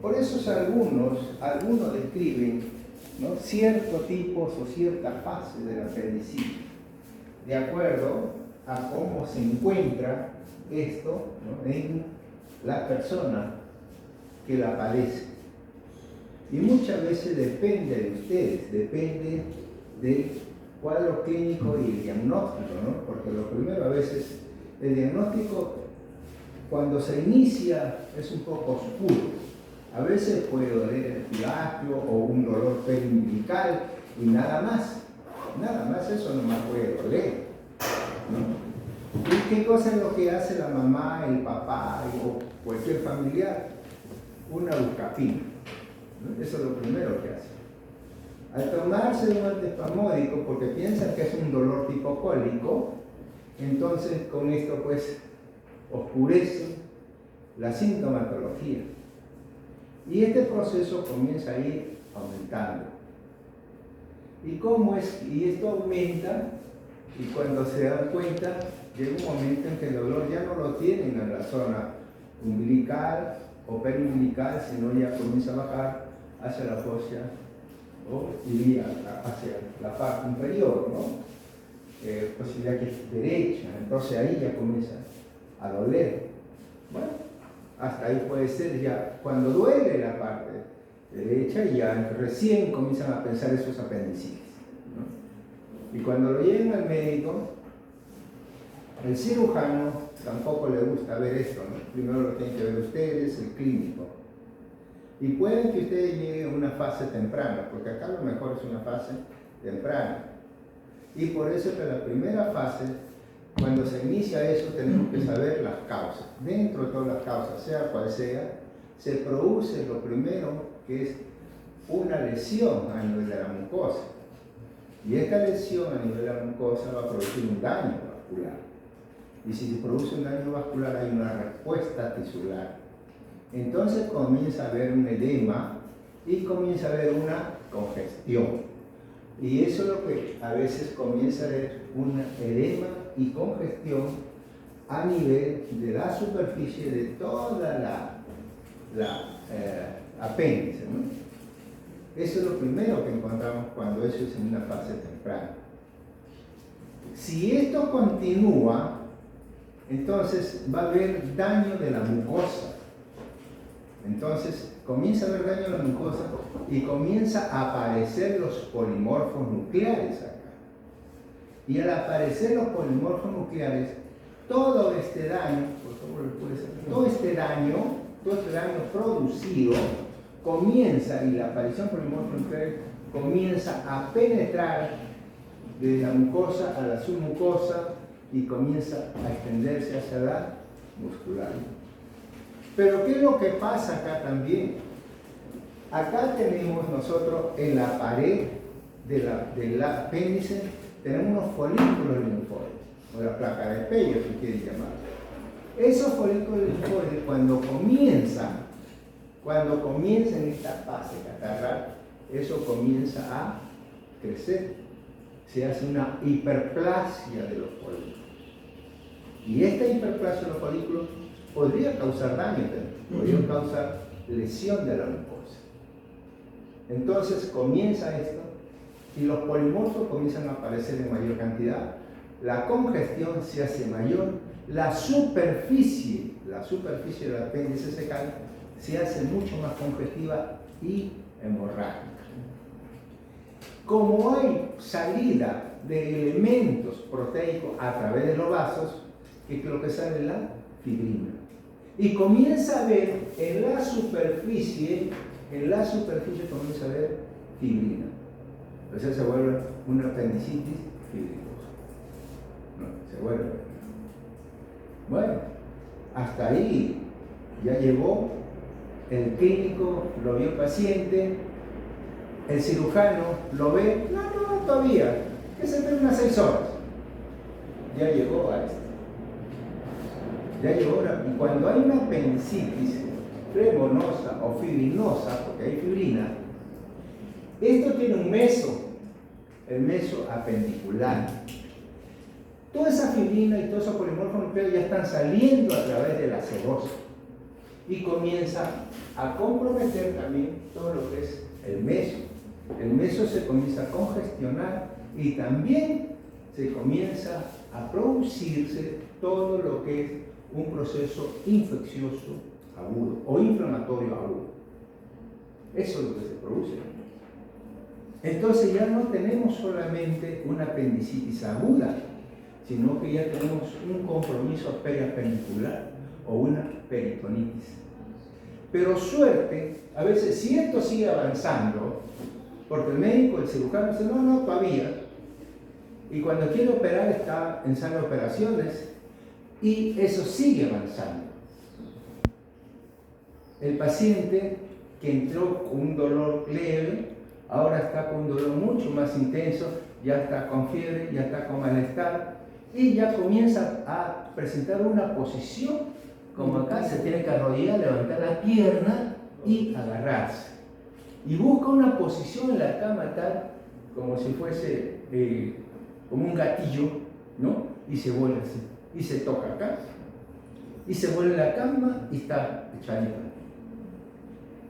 Por eso algunos describen, ¿no?, ciertos tipos o ciertas fases del apendicitis, de acuerdo a cómo se encuentra esto, ¿no?, en la persona que la padece. Y muchas veces depende de ustedes, depende del cuadro clínico y el diagnóstico, ¿no? Porque lo primero, a veces el diagnóstico cuando se inicia es un poco oscuro. A veces puede doler el epigastrio o un dolor periumbilical y nada más. Nada más, eso no más puede doler, ¿no? ¿Y qué cosa es lo que hace la mamá, el papá o cualquier familiar? Una buscapina, ¿no? Eso es lo primero que hace. Al tomarse un antiespasmódico, porque piensan que es un dolor tipo cólico, entonces con esto pues oscurece la sintomatología. Y este proceso comienza a ir aumentando. Y esto aumenta, y cuando se dan cuenta, llega un momento en que el dolor ya no lo tienen en la zona umbilical o periumbilical, sino ya comienza a bajar hacia la fosa y hacia la parte inferior, ¿no? Posibilidad que es derecha, entonces ahí ya comienza a doler. Bueno, hasta ahí puede ser ya, cuando duele la parte derecha, ya recién comienzan a pensar esos apendicitis, ¿no? Y cuando lo lleven al médico, el cirujano tampoco le gusta ver esto, ¿no? Primero lo tienen que ver ustedes, el clínico. Y pueden que ustedes lleguen a una fase temprana, porque acá lo mejor es una fase temprana. Y por eso que la primera fase, cuando se inicia eso, tenemos que saber las causas. Dentro de todas las causas, sea cual sea, se produce lo primero, que es una lesión a nivel de la mucosa. Y esta lesión a nivel de la mucosa va a producir un daño vascular. Y si se produce un daño vascular, hay una respuesta tisular. Entonces comienza a haber un edema y comienza a haber una congestión. Y eso es lo que a veces comienza a haber un edema y congestión a nivel de la superficie de toda la apéndice, ¿no? Eso es lo primero que encontramos cuando eso es en una fase temprana. Si esto continúa, entonces va a haber daño de la mucosa. Entonces comienza a haber daño de la mucosa y comienza a aparecer los polimorfos nucleares acá. Y al aparecer los polimorfos nucleares, todo este daño, por favor, todo este daño producido comienza, y la aparición de polimorfos nucleares comienza a penetrar de la mucosa a la submucosa y comienza a extenderse hacia la muscular. Pero ¿qué es lo que pasa acá también? Acá tenemos nosotros en la pared del apéndice, tenemos unos folículos linfoides, o la placa de Peyo, si quieren llamarlo. Esos folículos linfoides, cuando comienza en esta fase catarral, eso comienza a crecer. Se hace una hiperplasia de los folículos. Y esta hiperplasia de los folículos podría causar daño, podría causar lesión de la mucosa. Entonces comienza esto y los polimorfos comienzan a aparecer en mayor cantidad, la congestión se hace mayor, la superficie del apéndice secal se hace mucho más congestiva y hemorrágica. Como hay salida de elementos proteicos a través de los vasos, ¿qué es lo que sale? La fibrina. Y comienza a ver en la superficie comienza a ver fibrina. Entonces se vuelve una apendicitis fibrinosa. No, se vuelve. Bueno, hasta ahí ya llegó, el clínico lo vio el paciente, el cirujano lo ve, no, todavía, que se espera unas 6 horas. Ya llegó a esto. Ya llegó ahora, y cuando hay una apendicitis flebonosa o fibrinosa, porque hay fibrina, esto tiene un meso, el meso apendicular. Toda esa fibrina y todos esos polimorfos nucleares ya están saliendo a través de la sebosa. y comienza a comprometer también todo lo que es el meso. El meso se comienza a congestionar y también se comienza a producirse todo lo que es un proceso infeccioso agudo o inflamatorio agudo. Eso es lo que se produce. Entonces ya no tenemos solamente una apendicitis aguda, sino que ya tenemos un compromiso periapendicular o una peritonitis. Pero suerte, a veces si esto sigue avanzando, porque el médico, el cirujano dice, no, todavía. Y cuando quiere operar está en sala de operaciones y eso sigue avanzando. El paciente que entró con un dolor leve, ahora está con un dolor mucho más intenso, ya está con fiebre, ya está con malestar y ya comienza a presentar una posición como acá, se tiene que arrodillar, levantar la pierna y agarrarse. Y busca una posición en la cama tal como si fuese como un gatillo, ¿no? Y se vuelve así, y se toca acá, y se vuelve a la cama y está echadita.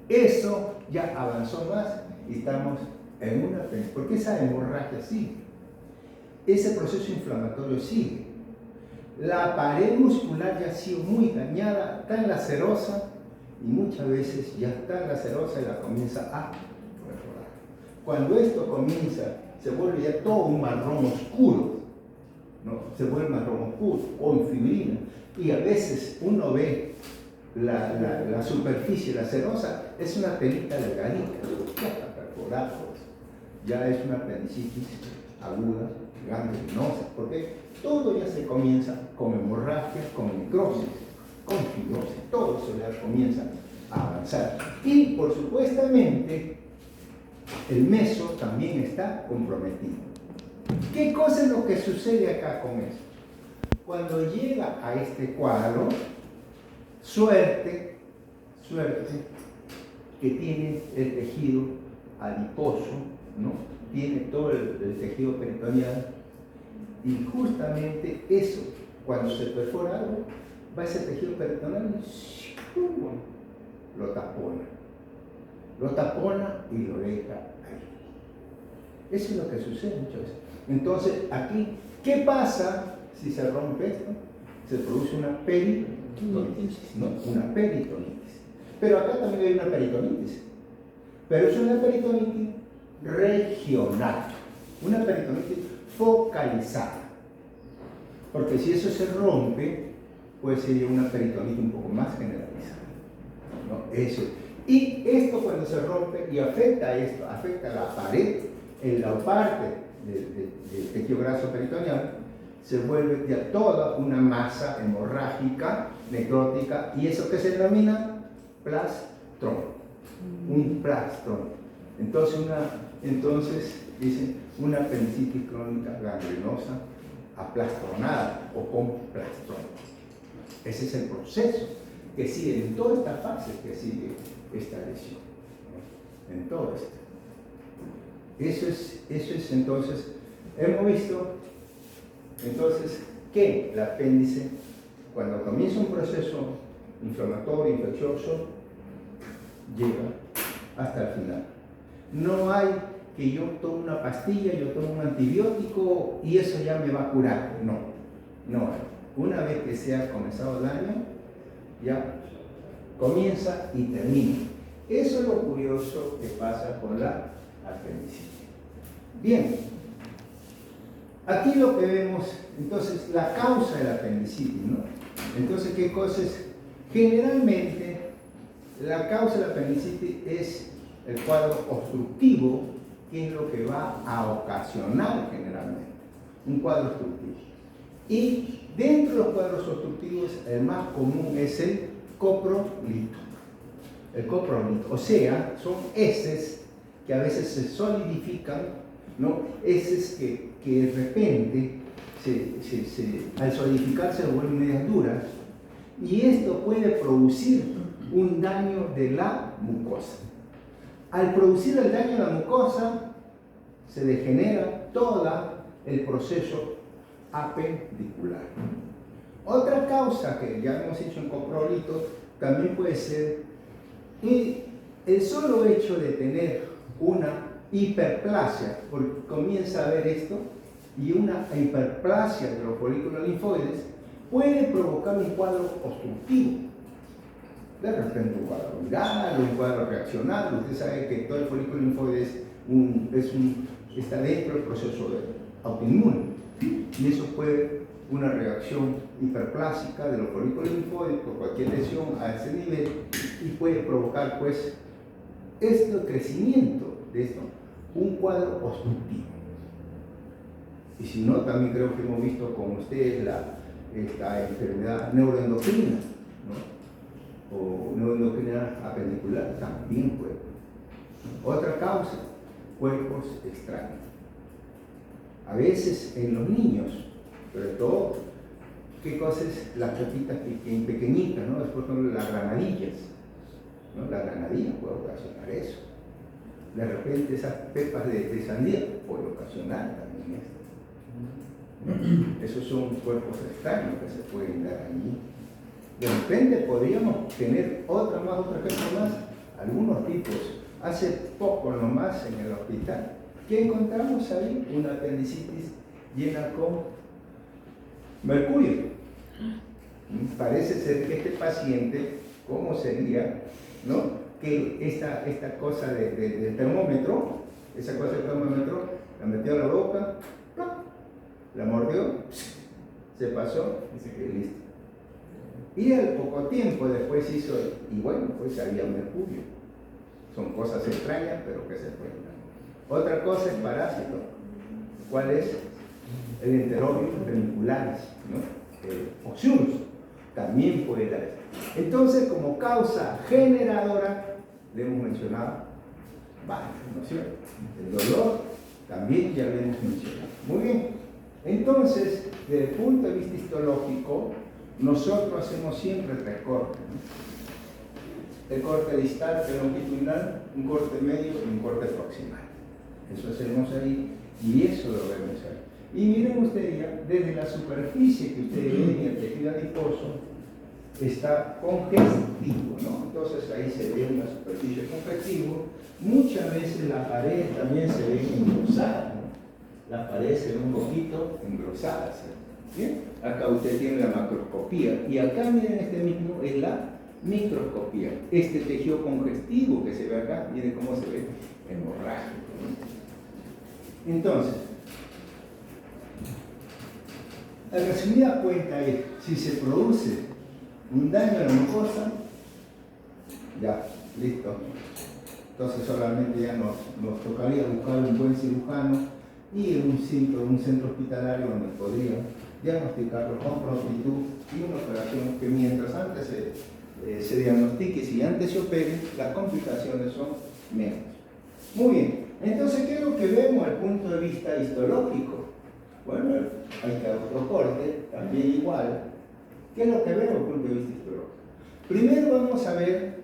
Eso ya avanzó más y estamos en una pensión. ¿Por qué esa hemorragia sigue? Ese proceso inflamatorio sigue. La pared muscular ya ha sido muy dañada, está en la serosa y muchas veces ya está en la serosa y la comienza a perforar. Cuando esto comienza, se vuelve ya todo un marrón oscuro, ¿no? Se vuelve marrón oscuro o fibrina y a veces uno ve la superficie, la serosa, es una telita delgadita, ya está perforada, ya es una apendicitis aguda, gangrenosa, porque todo ya se comienza con hemorragia, con necrosis, con fibrosis, todo eso ya comienza a avanzar. Y por supuestamente el meso también está comprometido. ¿Qué cosa es lo que sucede acá con eso? Cuando llega a este cuadro, suerte que tiene el tejido adiposo, ¿no? Tiene todo el tejido peritoneal y justamente eso, cuando se perfora algo, va ese tejido peritoneal y lo tapona y lo deja ahí. Eso es lo que sucede muchas veces. Entonces aquí, ¿qué pasa si se rompe esto? Se produce una peritonitis, ¿no? Una peritonitis. Pero acá también hay una peritonitis, pero es una peritonitis regional, una peritonitis focalizada, porque si eso se rompe, pues sería una peritonitis un poco más generalizada, ¿no? Eso. Y esto cuando se rompe y afecta a esto, afecta a la pared, en la parte del tejido graso peritoneal, se vuelve ya toda una masa hemorrágica, necrótica, y eso que se denomina plastrón, un plastrón. Entonces dicen una apendicitis crónica gangrenosa aplastronada o con plastrón. Ese es el proceso que sigue en toda esta fase que sigue esta lesión, ¿no? En todo esto. Eso es entonces, hemos visto entonces que el apéndice, cuando comienza un proceso inflamatorio, infeccioso, llega hasta el final. No hay que yo tome una pastilla, yo tomo un antibiótico y eso ya me va a curar. No hay. Una vez que se ha comenzado el daño, ya comienza y termina. Eso es lo curioso que pasa con la apendicitis. Bien, aquí lo que vemos, entonces, la causa de la apendicitis, ¿no? Entonces, ¿qué cosa es? Generalmente, la causa de la apendicitis es el cuadro obstructivo, que es lo que va a ocasionar generalmente un cuadro obstructivo. Y dentro de los cuadros obstructivos, el más común es el coprolito. El coprolito, o sea, son heces que a veces se solidifican, ¿no? Heces que de repente, al solidificarse, se vuelven medias duras, y esto puede producir un daño de la mucosa. Al producir el daño de la mucosa, se degenera todo el proceso apendicular. Otra causa que ya hemos dicho en coprolito también puede ser el solo hecho de tener una hiperplasia, porque comienza a ver esto, y una hiperplasia de los folículos linfoides puede provocar un cuadro obstructivo. De repente un cuadro viral, un cuadro reaccional. Usted sabe que todo el folículo linfoide está dentro del proceso autoinmune, y eso puede una reacción hiperplásica de los folículos linfoides por cualquier lesión a ese nivel, y puede provocar pues este crecimiento de esto, un cuadro obstructivo. Y si no, también creo que hemos visto con ustedes esta enfermedad neuroendocrina, ¿no? O neuroendocrina apendicular, también puede. Otra causa, cuerpos extraños. A veces en los niños, sobre todo, ¿qué cosas? Las pepitas pequeñitas, ¿no? Después con las granadillas, ¿no? La granadilla puede ocasionar eso. De repente esas pepas de sandía puede ocasionar también esto. Esos son cuerpos extraños que se pueden dar allí. De repente podríamos tener otro ejemplo más, algunos tipos. Hace poco nomás en el hospital, ¿qué encontramos ahí? Una apendicitis llena con mercurio. Parece ser que este paciente, ¿cómo sería? ¿No? Que esta cosa del termómetro, esa cosa del termómetro, la metió a la boca, la mordió, se pasó y se quedó listo. Y al poco tiempo después hizo, y bueno, pues había mercurio. Son cosas extrañas, pero que se pueden dar. Otra cosa es parásito. ¿Cuál es? El enterobius penicularis, ¿no? Oxyunus, también puede dar esto. Entonces, como causa generadora, le hemos mencionado varias, ¿no es cierto? El dolor también ya lo hemos mencionado. Muy bien. Entonces, desde el punto de vista histológico, nosotros hacemos siempre el recorte, ¿no? El corte distal, el longitudinal, un corte medio y un corte proximal. Eso hacemos ahí y eso lo vemos ahí. Y miren ustedes ya, desde la superficie que ustedes ven en el tejido adiposo, está congestivo, ¿no? Entonces ahí se ve una superficie congestiva. Muchas veces la pared también se ve engrosada, ¿no? Las paredes se ven un poquito engrosadas, ¿eh? ¿Bien? Acá usted tiene la macroscopía y acá miren este mismo es la microscopía. Este tejido congestivo que se ve acá, miren cómo se ve hemorrágico, ¿no? Entonces, la resumida cuenta es, si se produce un daño a la mucosa, ya, listo. Entonces solamente ya nos tocaría buscar un buen cirujano y un centro hospitalario donde podría diagnosticarlo con prontitud y una operación que mientras antes se diagnostique, si antes se opere, las complicaciones son menos. Muy bien, entonces, ¿qué es lo que vemos desde el punto de vista histológico? Bueno, hay que otro corte, también igual. ¿Qué es lo que vemos desde el punto de vista histológico? Primero vamos a ver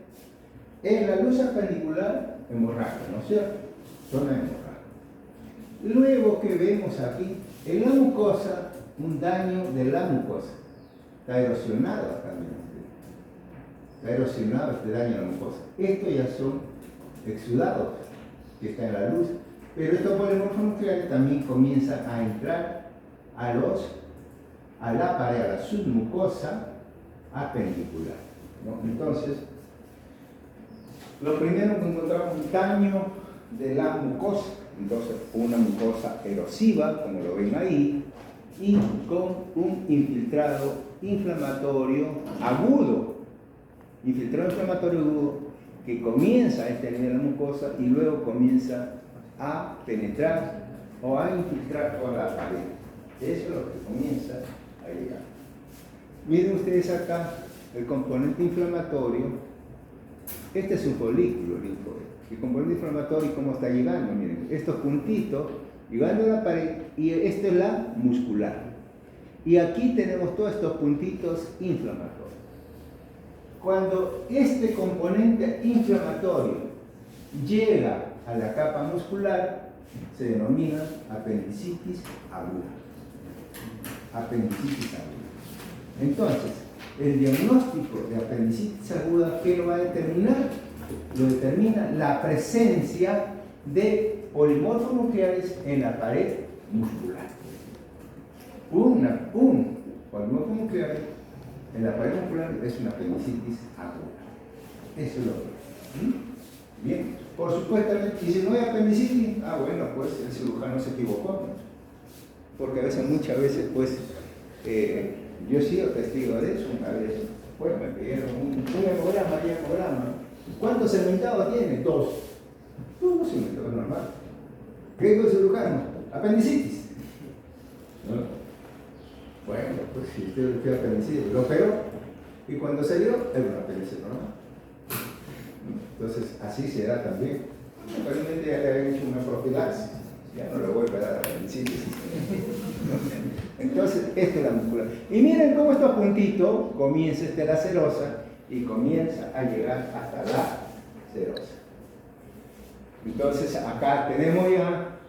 en la luz apendicular hemorragia, ¿no es cierto? Zona hemorrágica. Luego, que vemos aquí, en la mucosa, un daño de la mucosa. Está erosionado también. Está erosionado este daño a la mucosa. Estos ya son exudados, que están en la luz. Pero estos polimorfos nucleares también comienzan a entrar a la pared, a la submucosa apendicular, ¿no? Entonces, lo primero que encontramos es un daño de la mucosa. Entonces, una mucosa erosiva, como lo ven ahí, y con un infiltrado inflamatorio agudo. Infiltrado inflamatorio agudo que comienza a este nivel de la mucosa y luego comienza a penetrar o a infiltrar toda la pared. Eso es lo que comienza a llegar. Miren ustedes acá el componente inflamatorio. Este es un folículo linfoide. El componente inflamatorio, ¿cómo está llegando? Miren, estos puntitos llegando a la pared, y esto es la muscular. Y aquí tenemos todos estos puntitos inflamatorios. Cuando este componente inflamatorio llega a la capa muscular, se denomina apendicitis aguda. Apendicitis aguda. Entonces, El diagnóstico de apendicitis aguda, ¿qué lo va a determinar? Lo determina la presencia de polimorfos nucleares en la pared muscular. Un polimorfo nuclear en la pared muscular es una apendicitis aguda. Eso es lo que es. Bien, por supuesto, y si no hay apendicitis, bueno, pues el cirujano se equivocó, ¿no? Porque muchas veces, pues, yo he sido testigo de eso. Una vez, pues, me pidieron un hemograma. ¿Cuántos segmentados tiene? 2. No, segmentados normal. ¿Qué dijo el cirujano? Apendicitis. ¿No? Bueno, pues si usted tiene apendicitis, lo operó, y cuando salió, era una apendicitis normal. Entonces, así se da también. Probablemente ya le habían hecho una profilaxis, ya no le vuelve a dar apendicitis. Entonces, esta es la muscular. Y miren cómo estos puntitos comienza la serosa y comienza a llegar hasta la serosa. Entonces, acá tenemos ya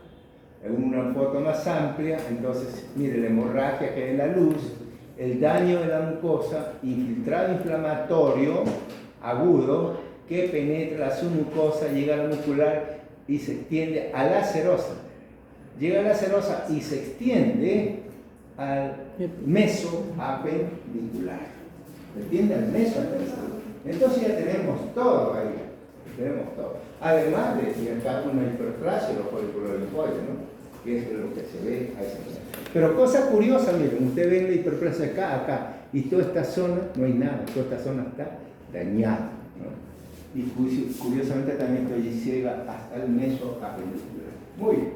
una foto más amplia. Entonces, miren la hemorragia que hay en la luz, el daño de la mucosa, infiltrado inflamatorio agudo que penetra la submucosa, llega a la muscular y se extiende a la serosa. Llega a la serosa y se extiende al mesoapendicular. Se extiende al mesoapendicular. Entonces ya tenemos todo ahí. Tenemos todo. Además de acá una hiperplasia de los folículos linfoides, ¿no? Que es lo que se ve a esa zona. Pero cosa curiosa, miren, usted ve la hiperplasia acá, y toda esta zona no hay nada, toda esta zona está dañada, ¿no? Y curiosamente también esto llega hasta el mesoapendicular. Muy bien,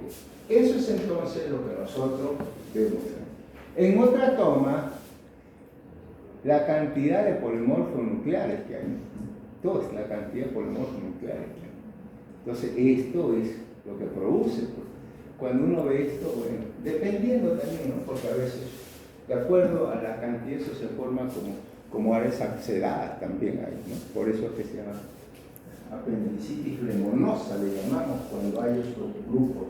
eso es entonces lo que nosotros vemos. En otra toma, la cantidad de polimorfos nucleares que hay, toda la cantidad de polimorfos nucleares que hay. Entonces, esto es lo que produce. Cuando uno ve esto, bueno, dependiendo también, ¿no? Porque a veces, de acuerdo a la cantidad, eso se forma como áreas axeladas también hay, ¿no? Por eso es que se llama apendicitis flemonosa, le llamamos cuando hay estos grupos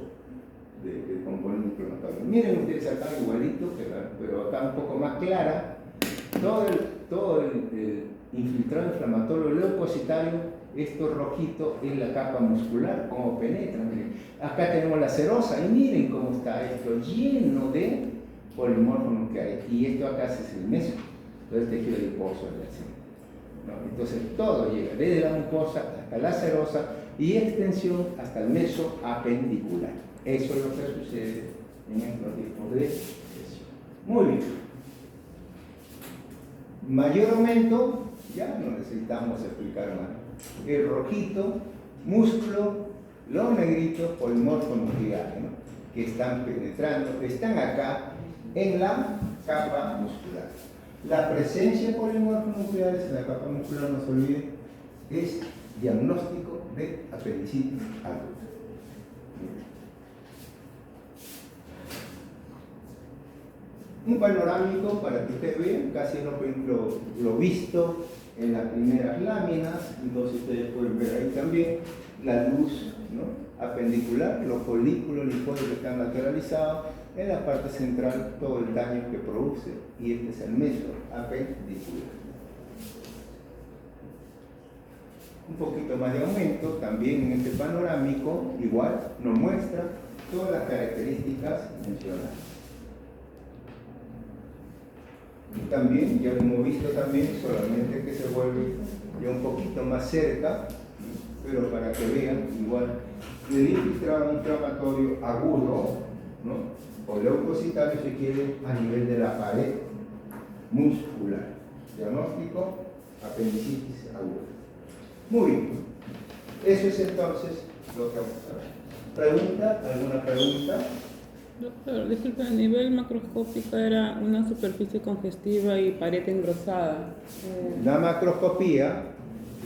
de componentes inflamatorios. Miren ustedes acá igualito, pero acá un poco más clara, todo el infiltrado inflamatorio leucocitario, esto rojito es la capa muscular, cómo penetra. Miren. Acá tenemos la serosa y miren cómo está esto lleno de polimorfos nucleares, y esto acá es el meso, entonces el tejido adiposo del centro. ¿No? Entonces todo llega desde la mucosa hasta la serosa y extensión hasta el mesoapendicular. Eso es lo que sucede en estos tipos de lesión. Muy bien. Mayor aumento, ya no necesitamos explicar más. El rojito, músculo, los negritos, polimorfos nucleares, ¿no? Que están penetrando, están acá en la capa muscular. La presencia de polimorfos nucleares en la capa muscular, no se olviden, es diagnóstico de apendicitis aguda. Un panorámico para que ustedes vean casi lo visto en las primeras láminas. Entonces ustedes pueden ver ahí también la luz, ¿no? Apendicular, los folículos linfoides que están lateralizados, en la parte central todo el daño que produce, y este es el mesoapendicular. Un poquito más de aumento también en este panorámico, igual nos muestra todas las características mencionadas. Y también, ya lo hemos visto también, solamente que se vuelve ya un poquito más cerca, pero para que vean, igual, el infiltrado inflamatorio agudo, ¿no? O leucocitario, si quiere, a nivel de la pared muscular. Diagnóstico, apendicitis aguda. Muy bien. Eso es entonces lo que vamos a ver. ¿Pregunta? ¿Alguna pregunta? Doctor, disculpe, a nivel macroscópico era una superficie congestiva y pared engrosada. La macroscopía,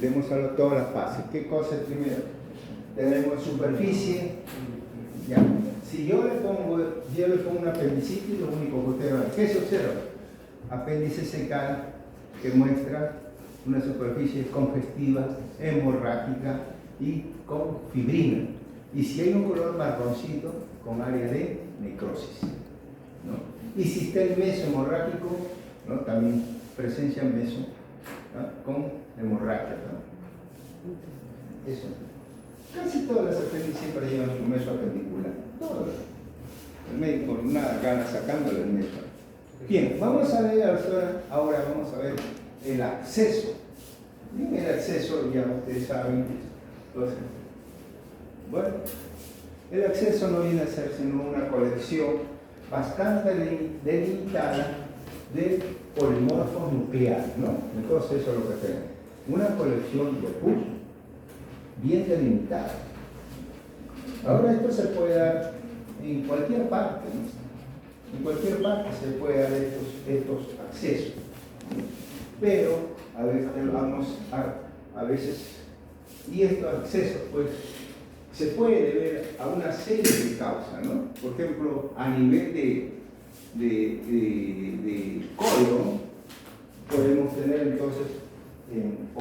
vemos a todas las fases. ¿Qué cosa es primero? Tenemos superficie. Ya. Si yo le pongo una apendicitis, lo único que usted va a ver, ¿qué se observa? Apéndice secal que muestra una superficie congestiva, hemorrágica y con fibrina. Y si hay un color marroncito, con área de necrosis, ¿no? Y si está el meso hemorrágico, ¿no? También presencia meso, ¿no? Con hemorragia, ¿no? Eso. Casi todas las apéndices siempre llevan su meso apendicular. Todas. El médico nada gana sacándole el meso. Bien, vamos a ver ahora vamos a ver el acceso. Bien, el acceso ya ustedes saben. Entonces, bueno, el acceso no viene a ser sino una colección bastante delimitada de polimorfos nucleares, ¿no? Entonces eso es lo que tenemos. Una colección de pus bien delimitada. Ahora esto se puede dar en cualquier parte, ¿no? En cualquier parte se puede dar estos accesos. Pero a veces, y estos accesos pues se puede deber a una serie de causas, ¿no? Por ejemplo, a nivel de código, podemos tener entonces, o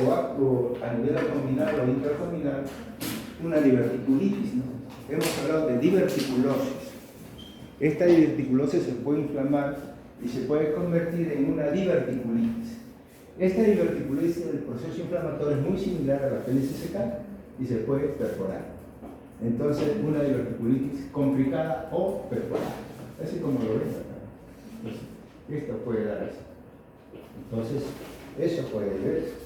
a nivel abdominal o intraabdominal, una diverticulitis, ¿no? Hemos hablado de diverticulosis. Esta diverticulosis se puede inflamar y se puede convertir en una diverticulitis. Esta diverticulitis, el proceso inflamatorio es muy similar a la apéndice secal y se puede perforar. Entonces, una diverticulitis complicada o perforada, así como lo ven acá. Entonces, esto puede dar eso. Entonces, eso puede ver.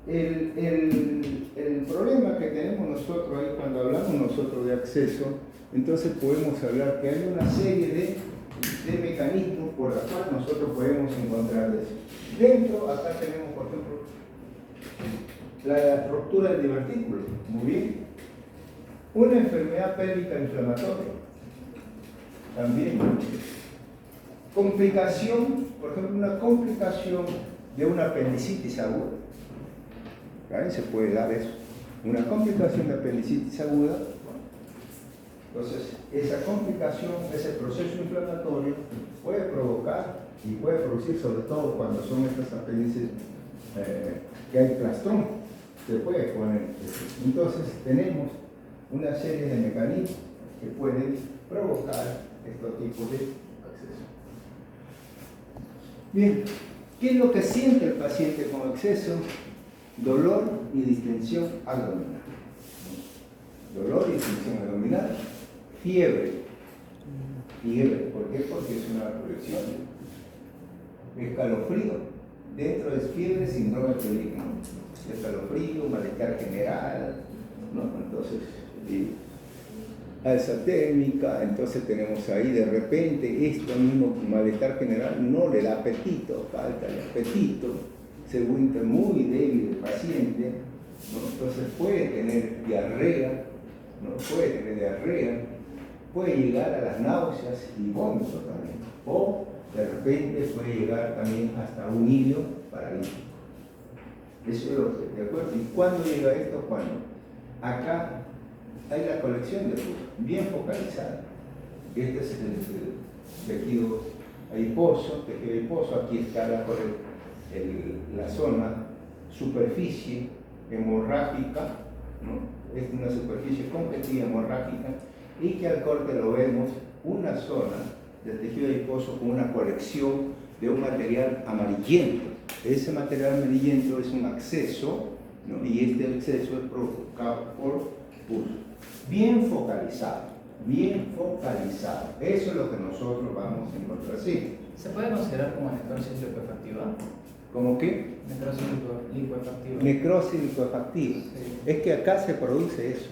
El problema que tenemos nosotros ahí cuando hablamos nosotros de acceso, entonces podemos hablar que hay una serie de mecanismos por los cuales nosotros podemos encontrar eso. Dentro, acá tenemos, por ejemplo, la ruptura del divertículo. Muy bien. Una enfermedad pélvica inflamatoria. También. Complicación, por ejemplo, una complicación de una apendicitis aguda. ¿Saben? Se puede dar eso. Una complicación de apendicitis aguda. Entonces, esa complicación, ese proceso inflamatorio puede provocar y puede producir, sobre todo cuando son estas apéndices que hay plastrón, se puede poner. Entonces, tenemos una serie de mecanismos que pueden provocar estos tipos de acceso. Bien, ¿qué es lo que siente el paciente con acceso? Dolor y distensión abdominal. Dolor y distensión abdominal. Fiebre. Fiebre, ¿por qué? Porque es una proyección. Escalofrío. Dentro de fiebre, síndrome febril. Escalofrío, malestar general, ¿no? Entonces, alza térmica, entonces tenemos ahí de repente esto mismo malestar general no le da apetito, falta de apetito, se encuentra muy débil el paciente, ¿no? Entonces puede tener diarrea, ¿no? Puede llegar a las náuseas y vómito también, o de repente puede llegar también hasta un hilio paralítico. Eso es lo que, ¿de acuerdo? ¿Y cuándo llega esto? Cuando acá hay la colección de pus bien focalizada. Este es el tejido adiposo, aquí está la zona superficie hemorrágica, ¿no? Es una superficie completamente hemorrágica y que al corte lo vemos una zona del tejido adiposo con una colección de un material amarillento. Ese material amarillento es un acceso, ¿no? Y este acceso es provocado por pus. Bien focalizado. Eso es lo que nosotros vamos a encontrar. Sí. ¿Se puede considerar como necrosis lipoefactiva? ¿Cómo qué? Necrosis lipoefactiva. Necrosis lipoefactiva. Sí. Es que acá se produce eso.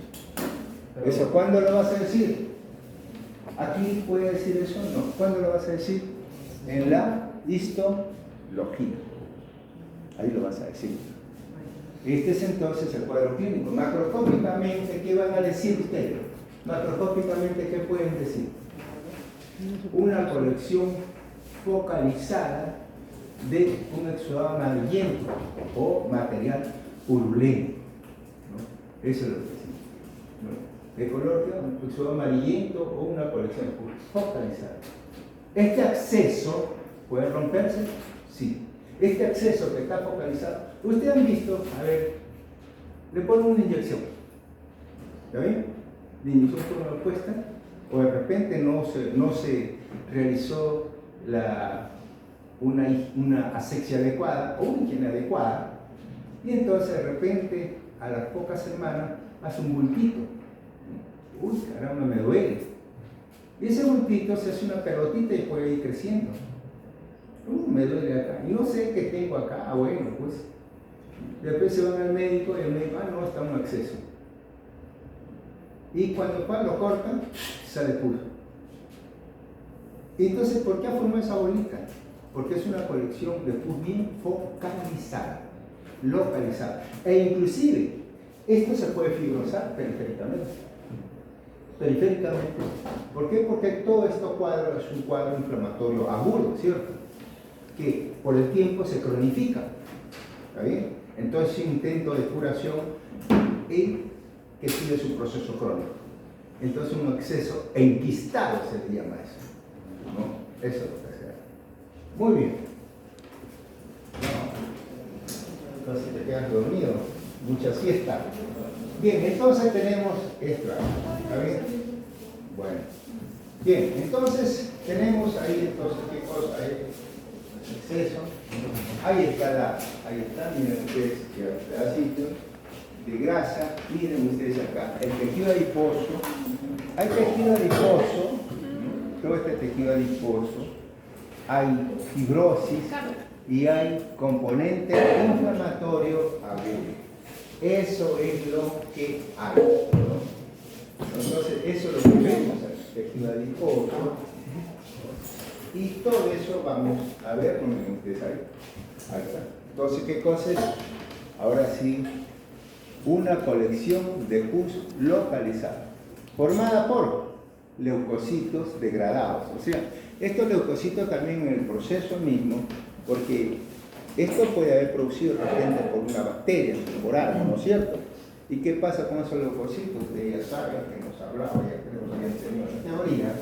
Pero, ¿Eso cuándo lo vas a decir? ¿Aquí puede decir eso? No. ¿Cuándo lo vas a decir? En la histología. Ahí lo vas a decir. Este es entonces el cuadro clínico. Macroscópicamente, ¿qué van a decir ustedes? Macroscópicamente, ¿qué pueden decir? Una colección focalizada de un exudado amarillento o material purulento, ¿no? Eso es lo que decimos, ¿no? De color exudado amarillento o una colección focalizada. Este acceso puede romperse, sí. Este acceso que está focalizado, ustedes han visto, a ver, le ponen una inyección, ¿está bien? La inyección fue una puesta, o de repente no se realizó una asepsia adecuada o una higiene adecuada, y entonces de repente a las pocas semanas hace un bultito. Uy, caramba, me duele. Y ese bultito se hace una pelotita y puede ir creciendo. Me duele acá. Y no sé qué tengo acá. Ah, bueno, pues. Después se van al médico y el médico, no, está un exceso. Y cuando lo cortan, sale pus. Y entonces, ¿por qué ha formado esa bolita? Porque es una colección de pus bien focalizada, localizada. E inclusive, esto se puede fibrosar periféricamente. ¿Por qué? Porque todo este cuadro es un cuadro inflamatorio agudo, ¿cierto? Que por el tiempo se cronifica. ¿Está bien? Entonces, intento de curación y que sigue su proceso crónico. Entonces, un exceso enquistado se le llama eso. ¿No? Eso es lo que se hace. Muy bien. No. Entonces te quedas dormido. Mucha siesta. Bien, entonces tenemos esto. ¿Está bien? Bueno. Bien, entonces tenemos ahí, entonces, ¿qué cosa hay? Exceso. Ahí está, miren ustedes, que pedacito de grasa. Miren ustedes acá, el tejido adiposo. Hay tejido adiposo, todo este tejido adiposo. Hay fibrosis y hay componente inflamatorio agudo. Eso es lo que hay, ¿no? Entonces, eso es lo que vemos, el tejido adiposo. Y todo eso vamos a ver, como ustedes saben. Ahí está. Entonces, ¿qué cosa es? Ahora sí, una colección de pus localizada, formada por leucocitos degradados. O sea, estos leucocitos también en el proceso mismo, porque esto puede haber producido de repente por una bacteria, por algo, ¿no es cierto? ¿Y qué pasa con esos leucocitos? Ustedes ya saben que nos hablaba, ya creo que habían tenido la teoría,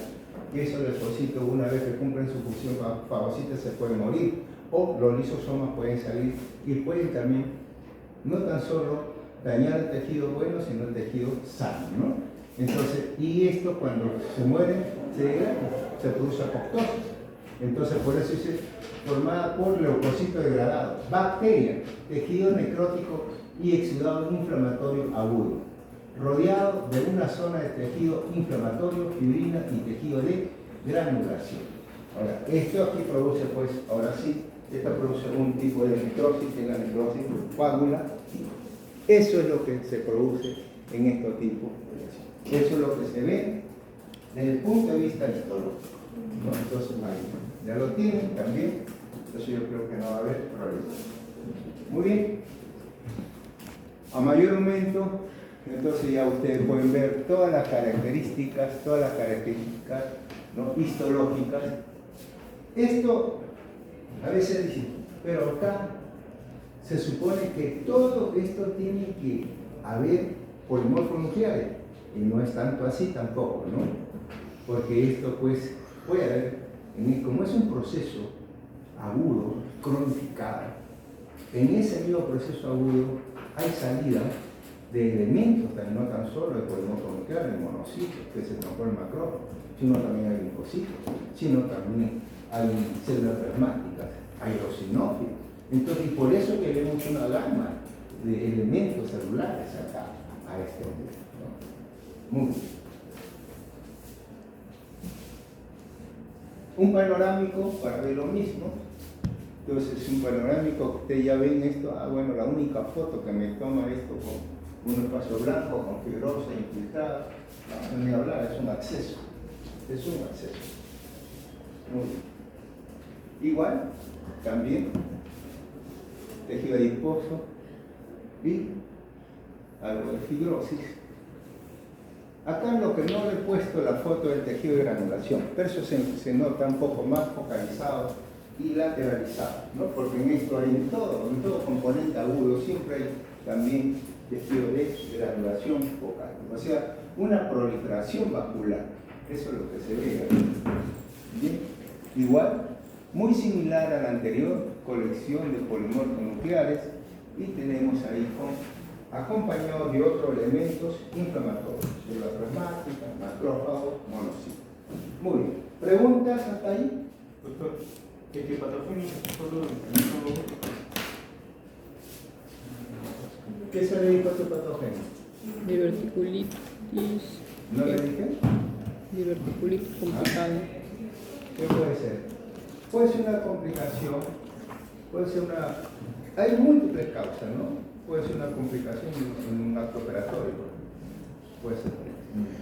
que esos leucocitos, una vez que cumplen su función fagocita, se pueden morir, o los lisosomas pueden salir y pueden también, no tan solo dañar el tejido bueno, sino el tejido sano, ¿no? Entonces, y esto cuando se mueren, se produce apoptosis. Entonces, por eso dice, formada por leucocitos degradados, bacterias, tejido necrótico y exudado inflamatorio agudo, rodeado de una zona de tejido inflamatorio, fibrina y tejido de granulación. Ahora, esto aquí produce, pues, ahora sí, esta produce un tipo de necrosis, que es la necrosis coagulativa. Eso es lo que se produce en estos tipos de lesiones. Eso es lo que se ve desde el punto de vista histológico, ¿no? Entonces, ya lo tienen también, entonces yo creo que no va a haber problema. Muy bien. A mayor aumento, entonces ya ustedes pueden ver todas las características, ¿no? Histológicas. Esto, a veces dicen, pero acá se supone que todo esto tiene que haber polimorfos nucleares, y no es tanto así tampoco, ¿no? Porque esto, pues, puede haber, como es un proceso agudo, cronificado, en ese mismo proceso agudo hay salida de elementos, no tan solo de polimorfos nucleares, de monocitos, que se transforma en macrófagos, sino también hay linfocitos, sino también hay células plasmáticas, hay eosinófilos. Entonces, y por eso que vemos una gama de elementos celulares acá, a este nivel, ¿no? Muy bien. Un panorámico para ver lo mismo. Entonces, un panorámico, ustedes ya ven esto, bueno, la única foto que me toma esto con un espacio blanco, con fibrosa infiltrada, no ni hablar, es un acceso. Es un acceso. Muy bien. Igual, también, tejido adiposo y algo de fibrosis. Acá lo que no le he puesto la foto del tejido de granulación, pero eso se nota un poco más focalizado y lateralizado, ¿no? Porque en esto hay en todo componente agudo, siempre hay también tejido de granulación focal, o sea, una proliferación vascular. Eso es lo que se ve aquí. Bien. Igual, muy similar a la anterior, colección de polimorfos nucleares, y tenemos ahí acompañado de otros elementos inflamatorios, células plasmáticas, macrófagos, monocitos. Muy bien. ¿Preguntas hasta ahí, doctor? ¿Qué tipo de patógeno? ¿Qué se le dijo a tu patógeno? Diverticulitis. ¿No le dije? Diverticulitis complicada. ¿Qué puede ser? Puede ser una complicación, puede ser una... Hay múltiples causas, ¿no? Puede ser una complicación en un acto operatorio, puede ser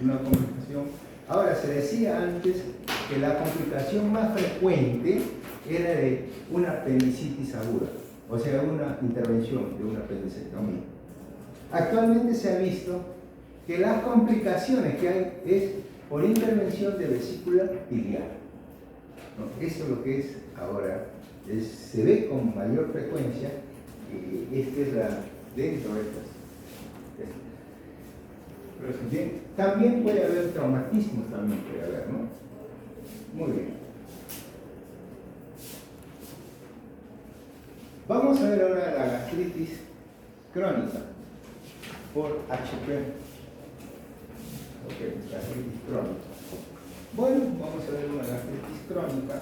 una complicación. Ahora, se decía antes que la complicación más frecuente era de una apendicitis aguda, o sea, una intervención de una apendicectomía. Actualmente se ha visto que las complicaciones que hay es por intervención de vesícula biliar. ¿No? Eso es lo que es ahora, se ve con mayor frecuencia, esta es la, dentro de estas. Bien, también puede haber traumatismos, también puede haber, ¿no? Muy bien. Vamos a ver ahora la gastritis crónica por HP. Ok, gastritis crónica. Bueno, vamos a ver una gastritis crónica.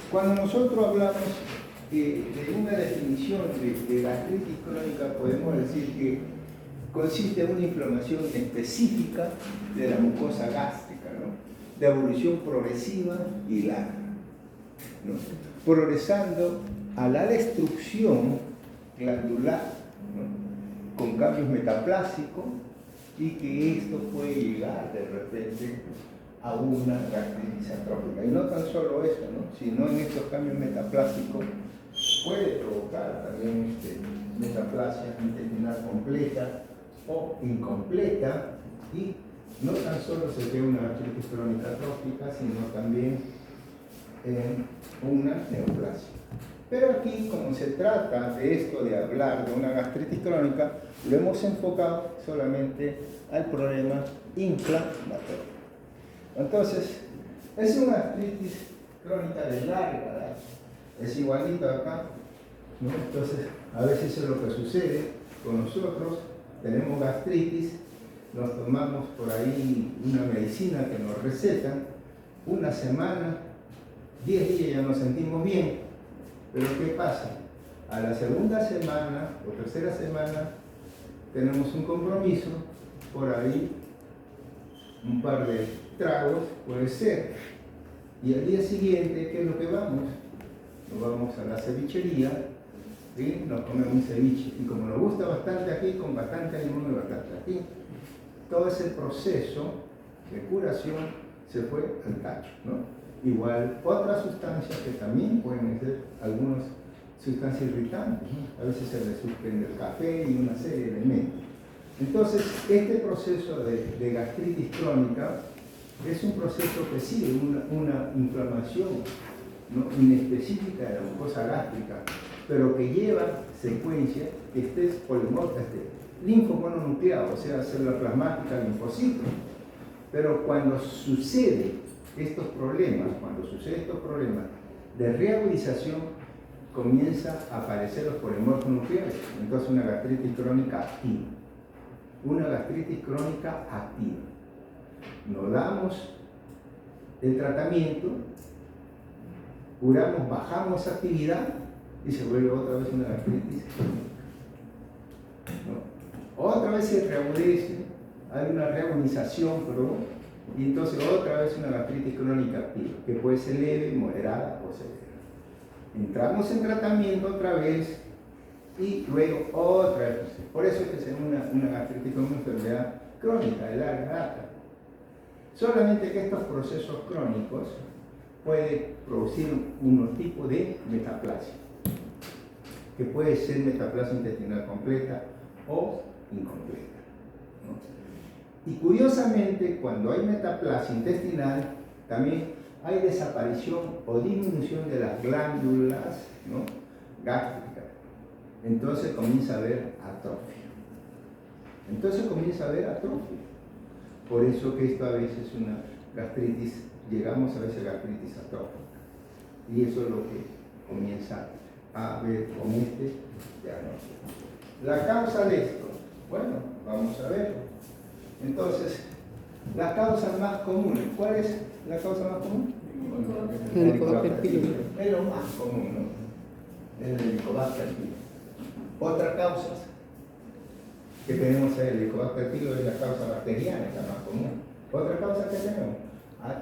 Cuando nosotros hablamos de una definición de gastritis crónica, podemos decir que consiste en una inflamación específica de la mucosa gástrica, ¿no? De evolución progresiva y larga, ¿no? Progresando a la destrucción glandular, ¿no? Con cambios metaplásicos, y que esto puede llegar de repente a una gastritis atrófica. Y no tan solo eso, ¿no? Sino en estos cambios metaplásicos puede provocar también metaplasia intestinal completa o incompleta, y no tan solo se crea una gastritis crónica atrófica, sino también una neoplasia. Pero aquí, como se trata de esto de hablar de una gastritis crónica, lo hemos enfocado solamente al problema inflamatorio. Entonces, es una gastritis crónica de larga edad, es igualito acá, ¿no? Entonces, a veces es lo que sucede con nosotros, tenemos gastritis, nos tomamos por ahí una medicina que nos recetan, una semana, 10 días ya nos sentimos bien, pero ¿qué pasa? A la segunda semana o tercera semana tenemos un compromiso, por ahí un par de tragos puede ser, y al día siguiente, ¿qué es lo que vamos? Nos vamos a la cevichería, ¿sí? Nos comemos un ceviche, y como nos gusta bastante aquí, con bastante limón y bastante aquí, todo ese proceso de curación se fue al tacho, ¿no? Igual otras sustancias que también pueden ser algunas sustancias irritantes, ¿no? A veces se le suspende el café y una serie de elementos. Entonces, este proceso de gastritis crónica es un proceso que sigue una inflamación, ¿no? Inespecífica de la mucosa gástrica, pero que lleva secuencia que es polimorfa, linfomononucleado, o sea, célula plasmática, linfocitos. Pero cuando sucede estos problemas de reagudización, comienza a aparecer los polimorfos nucleares. Entonces, una gastritis crónica activa. Una gastritis crónica activa. Nos damos el tratamiento, curamos, bajamos esa actividad y se vuelve otra vez una gastritis crónica, ¿no? Otra vez se reagudece, hay una reagonización, perdón, y entonces otra vez una gastritis crónica activa, que puede ser leve, moderada o severa. Entramos en tratamiento otra vez y luego otra vez. Por eso es que es una gastritis como una enfermedad crónica de larga data. Solamente que estos procesos crónicos pueden producir un tipo de metaplasia, que puede ser metaplasia intestinal completa o incompleta, ¿no? Y curiosamente, cuando hay metaplasia intestinal, también hay desaparición o disminución de las glándulas, ¿no? Gástricas. Entonces comienza a haber atrofia. Por eso que esto a veces es una gastritis, llegamos a veces a gastritis atrófica. Y eso es lo que comienza a ver con este diagnóstico. La causa de esto, bueno, vamos a verlo. Entonces, las causas más comunes. ¿Cuál es la causa más común? El Helicobacter pylori. Es lo más común, ¿no? El Helicobacter pylori. Otra causa que tenemos el Helicobacter pylori es la causa bacteriana, es la más común. Otra causa que tenemos,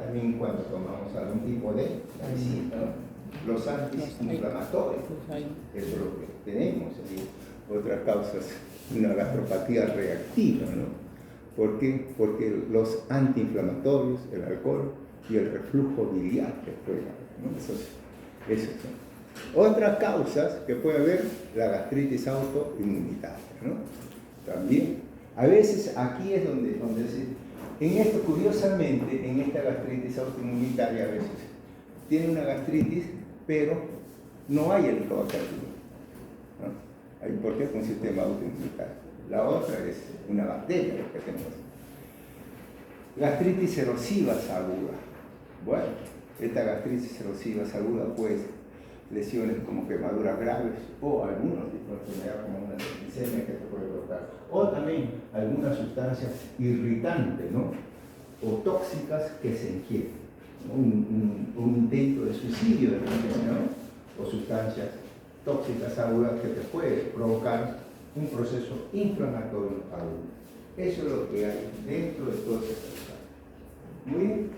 también cuando tomamos algún tipo de medicina, ¿no? Los antiinflamatorios, eso es lo que tenemos. Otra causa es una gastropatía reactiva, ¿no? ¿Por qué? Porque los antiinflamatorios, el alcohol y el reflujo biliar que puede haber, ¿no? Esas son. Otras causas que puede haber, la gastritis autoinmunitaria, ¿no? También. A veces aquí es donde en esto, curiosamente, en esta gastritis autoinmunitaria a veces tiene una gastritis, pero no hay Helicobacter pylori, ¿no? ¿Por qué? Es un sistema autoinmunitario. La otra es una bacteria que tenemos. Gastritis erosivas aguda. Bueno, esta gastritis erosivas aguda, pues, lesiones como quemaduras graves o algunos tipos de enfermedad como una septicemia que te puede brotar. O también algunas sustancias irritantes, ¿no? O tóxicas que se ingieren. Un intento de suicidio de repente, ¿no? O sustancias tóxicas agudas que te pueden provocar un proceso inflamatorio agudo. Eso es lo que hay dentro de todas estas cosas. Muy bien.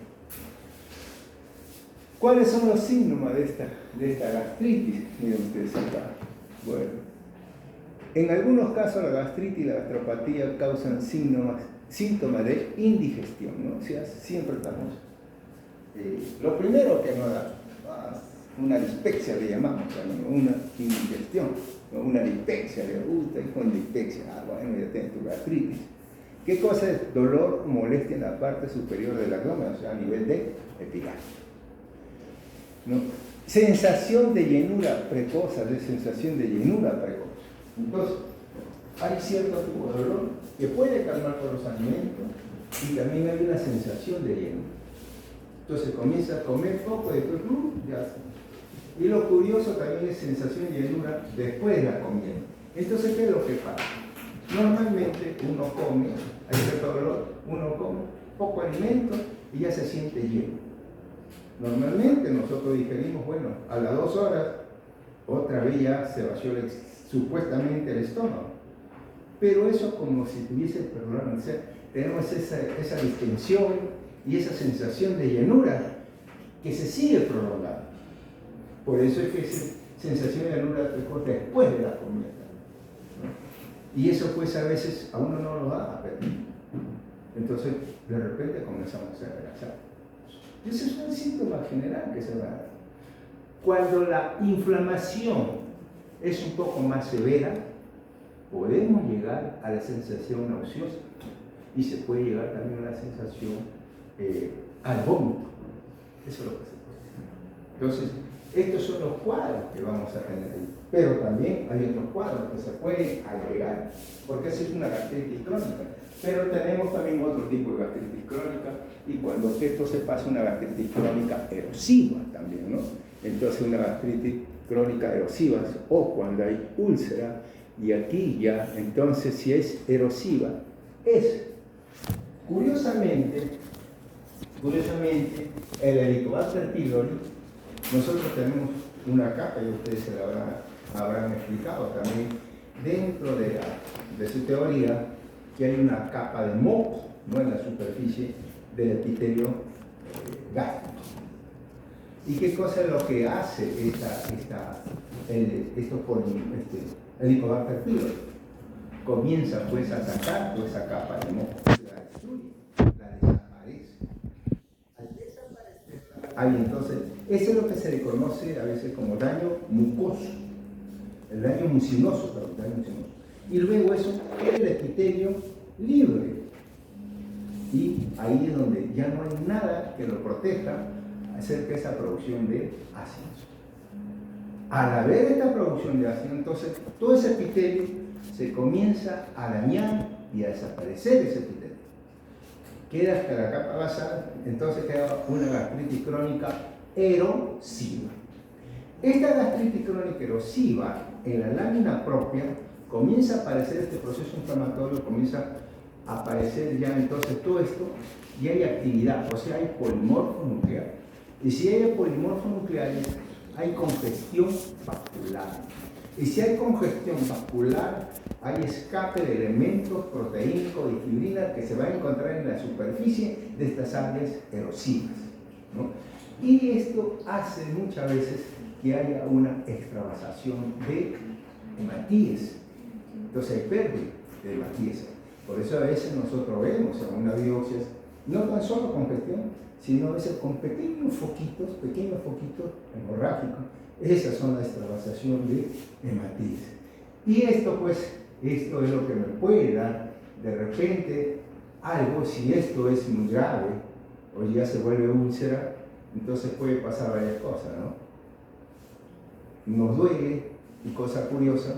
¿Cuáles son los síntomas de esta gastritis? Miren ustedes acá. Bueno, en algunos casos la gastritis y la gastropatía causan síntomas de indigestión, ¿no? O sea, siempre estamos. Lo primero que nos da, una dispepsia le llamamos, ¿no? Una indigestión, ¿no? Una dispepsia, le gusta ir con dispepsia, bueno, ya tienes tu gastritis. ¿Qué cosa es? Dolor o molestia en la parte superior del abdomen, o sea, a nivel de epigastrio, ¿no? Sensación de llenura precoz, sensación de llenura precoz. Entonces, hay cierto tipo de dolor que puede calmar por los alimentos y también hay una sensación de llenura. Entonces comienza a comer poco y después ya. Y lo curioso también es sensación de llenura después de la comida. Entonces, ¿qué es lo que pasa? Normalmente uno come, hay cierto dolor, uno come poco alimento y ya se siente lleno. Normalmente nosotros digerimos, bueno, a las 2 horas, otra vez ya se vació supuestamente el estómago. Pero eso como si tuviese, perdón, tenemos esa distensión y esa sensación de llenura que se sigue prolongando. Por eso es que esa sensación de llenura precoz después de la comida, ¿no? Y eso pues a veces a uno no lo da a pedir. Entonces de repente comenzamos a adelgazar. Ese es un síntoma general que se va a dar. Cuando la inflamación es un poco más severa, podemos llegar a la sensación nauseosa y se puede llegar también a la sensación al vómito. Eso es lo que se puede. Entonces, estos son los cuadros que vamos a tener ahí. Pero también hay otros cuadros que se pueden agregar, porque esa es una gastritis crónica. Pero tenemos también otro tipo de gastritis crónica, y cuando esto se pasa una gastritis crónica erosiva también, ¿no? Entonces una gastritis crónica erosiva, o cuando hay úlcera, y aquí ya, entonces si es erosiva, es curiosamente, el Helicobacter pylori, nosotros tenemos una capa, y ustedes se la habrán explicado también, dentro de su teoría, que hay una capa de moho, ¿no? En la superficie del epitelio gástrico. ¿Y qué cosa es lo que hace Helicobacter pylori? Comienza pues a atacar toda esa capa de moho, la destruye, la desaparece. Al desaparecer, ahí entonces, eso es lo que se le conoce a veces como daño mucoso, el daño mucinoso, perdón, daño mucinoso. Y luego eso queda el epitelio libre. Y ahí es donde ya no hay nada que lo proteja acerca de esa producción de ácidos. Al haber esta producción de ácido, entonces todo ese epitelio se comienza a dañar y a desaparecer ese epitelio. Queda hasta la capa basal, entonces queda una gastritis crónica erosiva. Esta gastritis crónica erosiva, en la lámina propia, comienza a aparecer este proceso inflamatorio, comienza a aparecer ya entonces todo esto, y hay actividad, o sea, hay polimorfo nuclear. Y si hay polimorfos nucleares, hay congestión vascular. Y si hay congestión vascular, hay escape de elementos proteínicos y fibrina que se van a encontrar en la superficie de estas áreas erosivas, ¿no? Y esto hace muchas veces que haya una extravasación de hematíes. Entonces hay pérdida de hematíes. Por eso a veces nosotros vemos en una biopsia no tan solo congestión, sino a veces con pequeños foquitos hemorrágicos. Esas son la extravasación de hematíes. Y esto pues, esto es lo que me puede dar de repente algo, si esto es muy grave o ya se vuelve úlcera, entonces puede pasar varias cosas, ¿no? Nos duele, y cosa curiosa,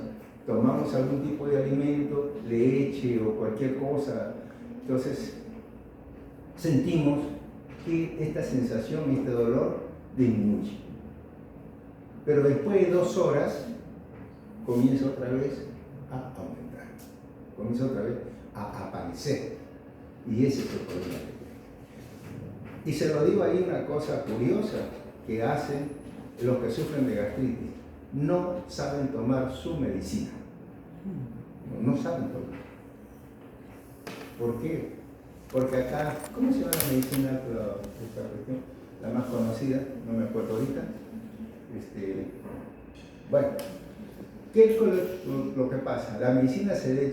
tomamos algún tipo de alimento, leche o cualquier cosa, entonces sentimos que esta sensación, este dolor disminuye. Pero después de 2 horas comienza otra vez a aumentar, comienza otra vez a aparecer. Y ese es el problema. Y se lo digo ahí una cosa curiosa que hacen los que sufren de gastritis. No saben tomar su medicina. No saben tomar. ¿Por qué? Porque acá, ¿cómo se llama la medicina esta cuestión? La más conocida, no me acuerdo ahorita. Bueno, ¿qué es lo que pasa? La medicina se